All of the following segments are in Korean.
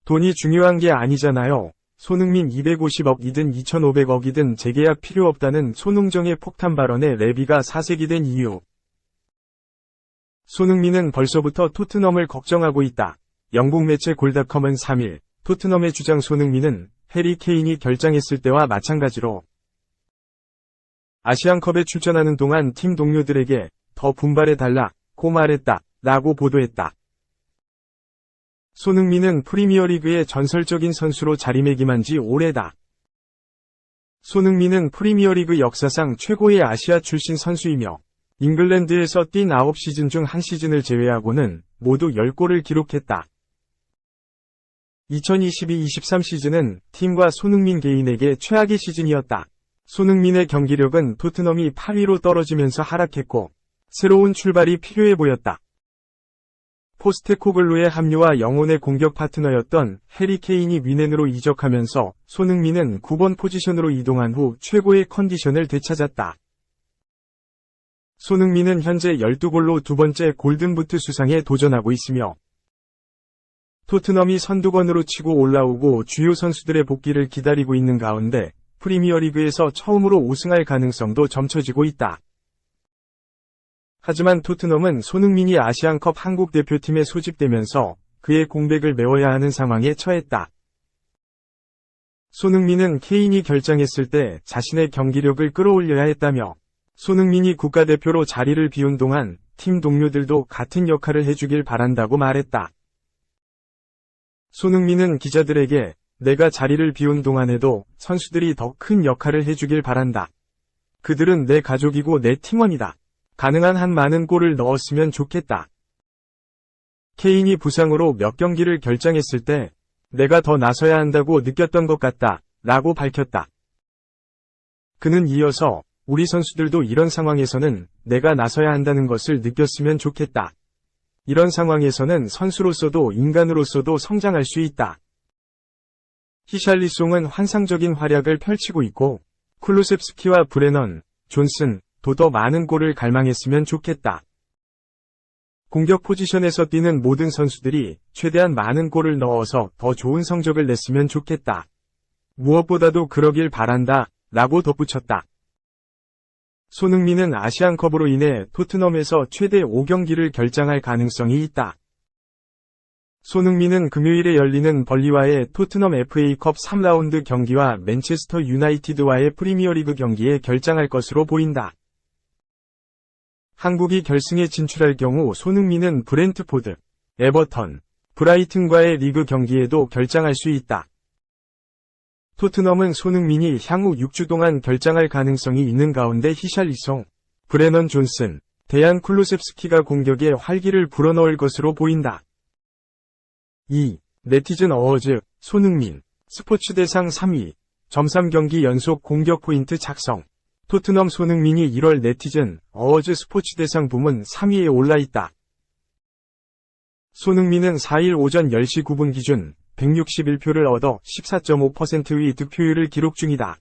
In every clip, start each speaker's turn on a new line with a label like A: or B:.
A: 돈이 중요한 게 아니잖아요. 손흥민 250억이든 2,500억이든 재계약 필요 없다는 손흥정의 폭탄 발언에 레비가 사색이 된 이유. 손흥민은 벌써부터 토트넘을 걱정하고 있다. 영국 매체 골닷컴은 3일 토트넘의 주장 손흥민은 해리 케인이 결장했을 때와 마찬가지로 아시안컵에 출전하는 동안 팀 동료들에게 더 분발해달라고 말했다 라고 보도했다. 손흥민은 프리미어리그의 전설적인 선수로 자리매김한 지 오래다. 손흥민은 프리미어리그 역사상 최고의 아시아 출신 선수이며 잉글랜드에서 뛴 9시즌 중 1시즌을 제외하고는 모두 10골을 기록했다. 2022-23 시즌은 팀과 손흥민 개인에게 최악의 시즌이었다. 손흥민의 경기력은 토트넘이 8위로 떨어지면서 하락했고 새로운 출발이 필요해 보였다. 포스테코글루의 합류와 영혼의 공격 파트너였던 해리 케인이 뮌헨으로 이적하면서 손흥민은 9번 포지션으로 이동한 후 최고의 컨디션을 되찾았다. 손흥민은 현재 12골로 두 번째 골든부트 수상에 도전하고 있으며 토트넘이 선두권으로 치고 올라오고 주요 선수들의 복귀를 기다리고 있는 가운데 프리미어리그에서 처음으로 우승할 가능성도 점쳐지고 있다. 하지만 토트넘은 손흥민이 아시안컵 한국 대표팀에 소집되면서 그의 공백을 메워야 하는 상황에 처했다. 손흥민은 케인이 결장했을 때 자신의 경기력을 끌어올려야 했다며 손흥민이 국가대표로 자리를 비운 동안 팀 동료들도 같은 역할을 해주길 바란다고 말했다. 손흥민은 기자들에게 내가 자리를 비운 동안에도 선수들이 더 큰 역할을 해주길 바란다. 그들은 내 가족이고 내 팀원이다. 가능한 한 많은 골을 넣었으면 좋겠다. 케인이 부상으로 몇 경기를 결장했을 때 내가 더 나서야 한다고 느꼈던 것 같다 라고 밝혔다. 그는 이어서 우리 선수들도 이런 상황에서는 내가 나서야 한다는 것을 느꼈으면 좋겠다. 이런 상황에서는 선수로서도 인간으로서도 성장할 수 있다. 히샬리송은 환상적인 활약을 펼치고 있고 쿨루셉스키와 브레넌, 존슨, 도 더 많은 골을 갈망했으면 좋겠다. 공격 포지션에서 뛰는 모든 선수들이 최대한 많은 골을 넣어서 더 좋은 성적을 냈으면 좋겠다. 무엇보다도 그러길 바란다 라고 덧붙였다. 손흥민은 아시안컵으로 인해 토트넘에서 최대 5경기를 결장할 가능성이 있다. 손흥민은 금요일에 열리는 벌리와의 토트넘 FA컵 3라운드 경기와 맨체스터 유나이티드와의 프리미어리그 경기에 결장할 것으로 보인다. 한국이 결승에 진출할 경우 손흥민은 브렌트포드, 에버턴, 브라이튼과의 리그 경기에도 결장할 수 있다. 토트넘은 손흥민이 향후 6주 동안 결장할 가능성이 있는 가운데 히샬리송, 브레넌 존슨, 데얀 쿨루셉스키가 공격에 활기를 불어넣을 것으로 보인다. 2. 네티즌 어워즈, 손흥민, 스포츠대상 3위, 점3경기 연속 공격 포인트 작성. 토트넘 손흥민이 1월 네티즌 어워즈 스포츠대상 부문 3위에 올라있다. 손흥민은 4일 오전 10시 9분 기준 161표를 얻어 14.5%의 득표율을 기록 중이다.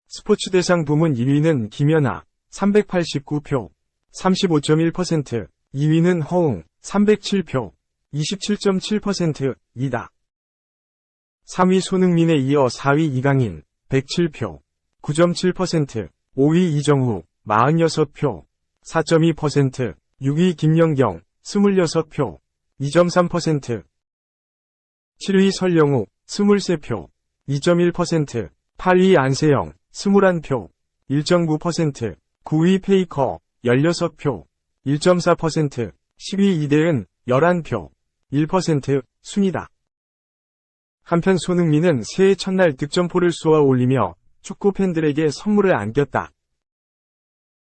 A: 스포츠대상 부문 1위는 김연아, 389표, 35.1%, 2위는 허웅, 307표, 27.7%이다. 3위 손흥민에 이어 4위 이강인, 107표, 9.7%, 5위 이정후, 46표, 4.2%, 6위 김연경, 26표, 2.3%, 7위 설영우, 23표, 2.1%, 8위 안세영, 21표, 1.9%, 9위 페이커, 16표, 1.4%, 10위 이대은, 11표, 1% 순이다. 한편 손흥민은 새해 첫날 득점포를 쏘아 올리며 축구 팬들에게 선물을 안겼다.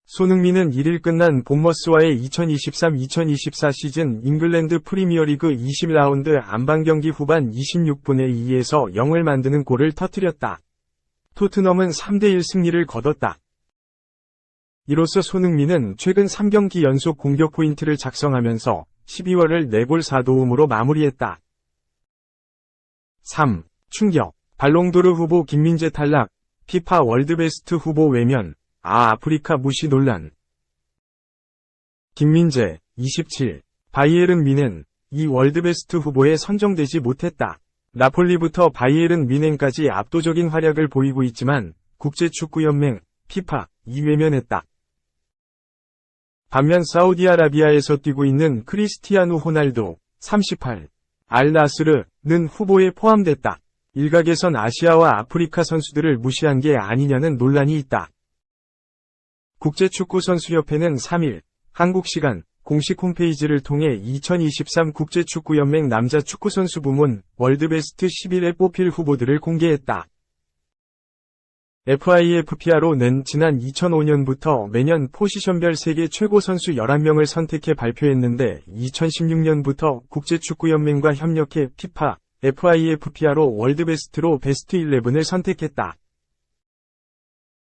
A: 손흥민은 1일 끝난 본머스와의 2023-2024 시즌 잉글랜드 프리미어리그 20라운드 안방경기 후반 26분에 2에서 0을 만드는 골을 터뜨렸다. 토트넘은 3대1 승리를 거뒀다. 이로써 손흥민은 최근 3경기 연속 공격 포인트를 작성하면서 12월을 4골 4도움으로 마무리했다. 3. 충격. 발롱도르 후보 김민재 탈락. 피파 월드베스트 후보 외면. 아프리카 무시 논란. 김민재, 27. 바이에른 뮌헨, 이 월드베스트 후보에 선정되지 못했다. 나폴리부터 바이에른 뮌헨까지 압도적인 활약을 보이고 있지만 국제축구연맹, 피파, 이 외면했다. 반면 사우디아라비아에서 뛰고 있는 크리스티아누 호날두, 38. 알-나스르는 후보에 포함됐다. 일각에선 아시아와 아프리카 선수들을 무시한 게 아니냐는 논란이 있다. 국제축구선수협회는 3일 한국 시간 공식 홈페이지를 통해 2023 국제축구연맹 남자 축구선수 부문 월드베스트 11에 뽑힐 후보들을 공개했다. FIFPRO는 지난 2005년부터 매년 포지션별 세계 최고 선수 11명을 선택해 발표했는데 2016년부터 국제축구연맹과 협력해 피파, FIFPRO 월드베스트로 베스트 11을 선택했다.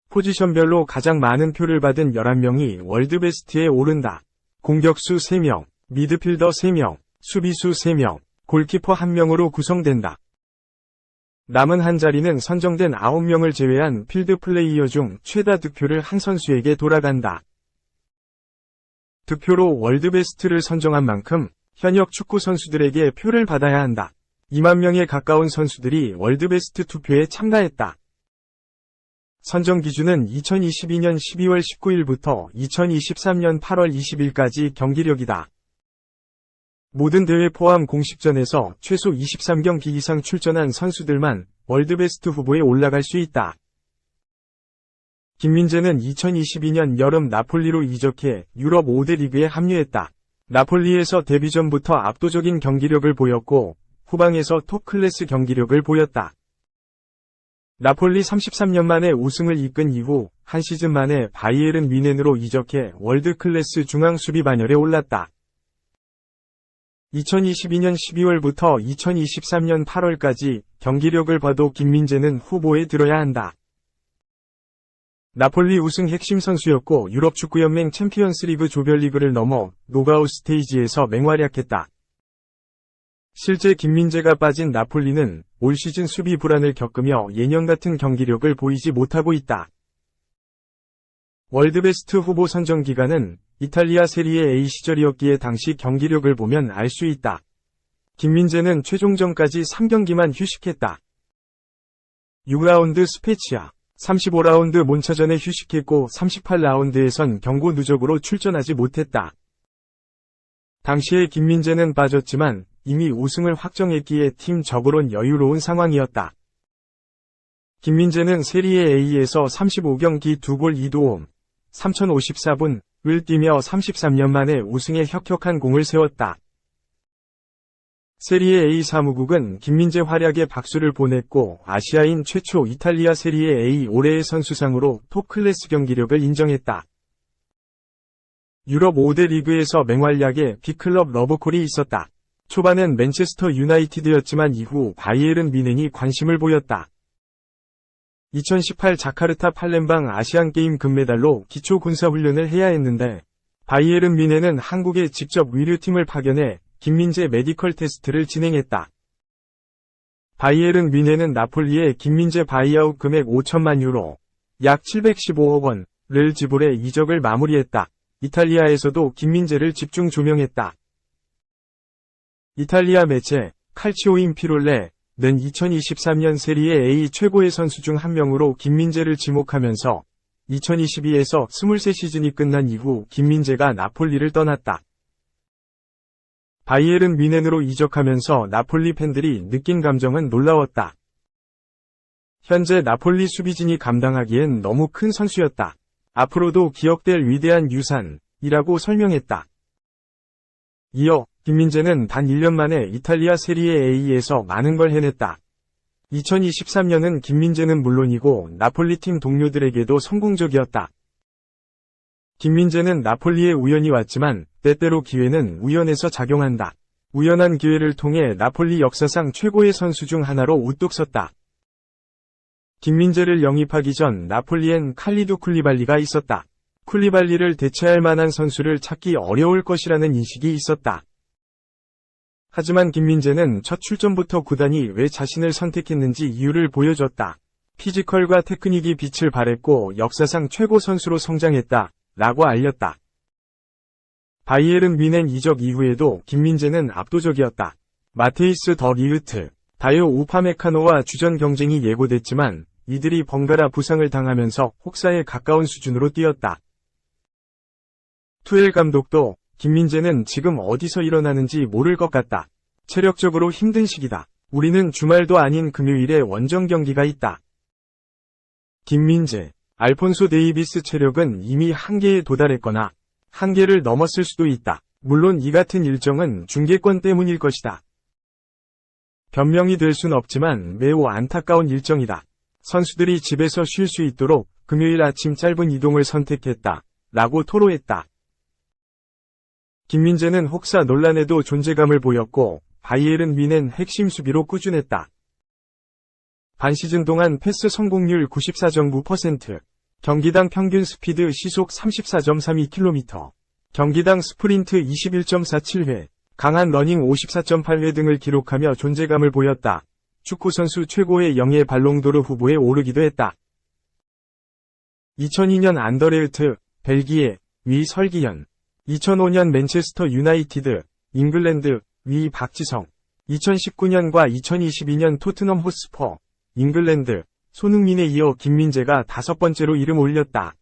A: 포지션별로 가장 많은 표를 받은 11명이 월드베스트에 오른다. 공격수 3명, 미드필더 3명, 수비수 3명, 골키퍼 1명으로 구성된다. 남은 한 자리는 선정된 9명을 제외한 필드 플레이어 중 최다 득표를 한 선수에게 돌아간다. 득표로 월드베스트를 선정한 만큼 현역 축구 선수들에게 표를 받아야 한다. 2만 명에 가까운 선수들이 월드베스트 투표에 참가했다. 선정 기준은 2022년 12월 19일부터 2023년 8월 20일까지 경기력이다. 모든 대회 포함 공식전에서 최소 23경기 이상 출전한 선수들만 월드베스트 후보에 올라갈 수 있다. 김민재는 2022년 여름 나폴리로 이적해 유럽 5대 리그에 합류했다. 나폴리에서 데뷔 전부터 압도적인 경기력을 보였고 후방에서 톱 클래스 경기력을 보였다. 나폴리 33년 만에 우승을 이끈 이후 한 시즌 만에 바이에른 뮌헨으로 이적해 월드 클래스 중앙 수비 반열에 올랐다. 2022년 12월부터 2023년 8월까지 경기력을 봐도 김민재는 후보에 들어야 한다. 나폴리 우승 핵심 선수였고 유럽축구연맹 챔피언스리그 조별리그를 넘어 노가웃 스테이지에서 맹활약했다. 실제 김민재가 빠진 나폴리는 올 시즌 수비 불안을 겪으며 예년 같은 경기력을 보이지 못하고 있다. 월드베스트 후보 선정 기간은 이탈리아 세리에 A 시절이었기에 당시 경기력을 보면 알 수 있다. 김민재는 최종전까지 3경기만 휴식했다. 6라운드 스페치아, 35라운드 몬차전에 휴식했고 38라운드에선 경고 누적으로 출전하지 못했다. 당시에 김민재는 빠졌지만 이미 우승을 확정했기에 팀적으론 여유로운 상황이었다. 김민재는 세리에 A에서 35경기 2골 2도움, 3054분을 뛰며 33년 만에 우승에 혁혁한 공을 세웠다. 세리에 A 사무국은 김민재 활약에 박수를 보냈고 아시아인 최초 이탈리아 세리에 A 올해의 선수상으로 톱 클래스 경기력을 인정했다. 유럽 5대 리그에서 맹활약에 빅클럽 러브콜이 있었다. 초반엔 맨체스터 유나이티드였지만 이후 바이에른 뮌헨이 관심을 보였다. 2018 자카르타 팔렘방 아시안게임 금메달로 기초 군사훈련을 해야 했는데 바이에른 뮌헨은 한국에 직접 의료팀을 파견해 김민재 메디컬 테스트를 진행했다. 바이에른 뮌헨은 나폴리에 김민재 바이아웃 금액 5천만 유로, 약 715억 원을 지불해 이적을 마무리했다. 이탈리아에서도 김민재를 집중 조명했다. 이탈리아 매체 칼치오 인피롤레는 2023년 세리에 A 최고의 선수 중 한 명으로 김민재를 지목하면서 2022에서 23시즌이 끝난 이후 김민재가 나폴리를 떠났다. 바이에른 뮌헨으로 이적하면서 나폴리 팬들이 느낀 감정은 놀라웠다. 현재 나폴리 수비진이 감당하기엔 너무 큰 선수였다. 앞으로도 기억될 위대한 유산이라고 설명했다. 이어 김민재는 단 1년 만에 이탈리아 세리에 A에서 많은 걸 해냈다. 2023년은 김민재는 물론이고 나폴리팀 동료들에게도 성공적이었다. 김민재는 나폴리에 우연히 왔지만 때때로 기회는 우연에서 작용한다. 우연한 기회를 통해 나폴리 역사상 최고의 선수 중 하나로 우뚝 섰다. 김민재를 영입하기 전 나폴리엔 칼리두 쿨리발리가 있었다. 쿨리발리를 대체할 만한 선수를 찾기 어려울 것이라는 인식이 있었다. 하지만 김민재는 첫 출전부터 구단이 왜 자신을 선택했는지 이유를 보여줬다. 피지컬과 테크닉이 빛을 발했고 역사상 최고 선수로 성장했다. 라고 알렸다. 바이에른 뮌헨 이적 이후에도 김민재는 압도적이었다. 마테이스 더 리흐트, 다요 우파메카노와 주전 경쟁이 예고됐지만 이들이 번갈아 부상을 당하면서 혹사에 가까운 수준으로 뛰었다. 투엘 감독도 김민재는 지금 어디서 일어나는지 모를 것 같다. 체력적으로 힘든 시기다. 우리는 주말도 아닌 금요일에 원정 경기가 있다. 김민재, 알폰소 데이비스 체력은 이미 한계에 도달했거나 한계를 넘었을 수도 있다. 물론 이 같은 일정은 중계권 때문일 것이다. 변명이 될 순 없지만 매우 안타까운 일정이다. 선수들이 집에서 쉴 수 있도록 금요일 아침 짧은 이동을 선택했다. 라고 토로했다. 김민재는 혹사 논란에도 존재감을 보였고 바이에른 뮌헨 핵심 수비로 꾸준했다. 반 시즌 동안 패스 성공률 94.9%, 경기당 평균 스피드 시속 34.32km, 경기당 스프린트 21.47회, 강한 러닝 54.8회 등을 기록하며 존재감을 보였다. 축구선수 최고의 영예 발롱도르 후보에 오르기도 했다. 2002년 안더레흐트, 벨기에, 위 설기현, 2005년 맨체스터 유나이티드, 잉글랜드, 위 박지성, 2019년과 2022년 토트넘 호스퍼, 잉글랜드, 손흥민에 이어 김민재가 5번째로 이름 올렸다.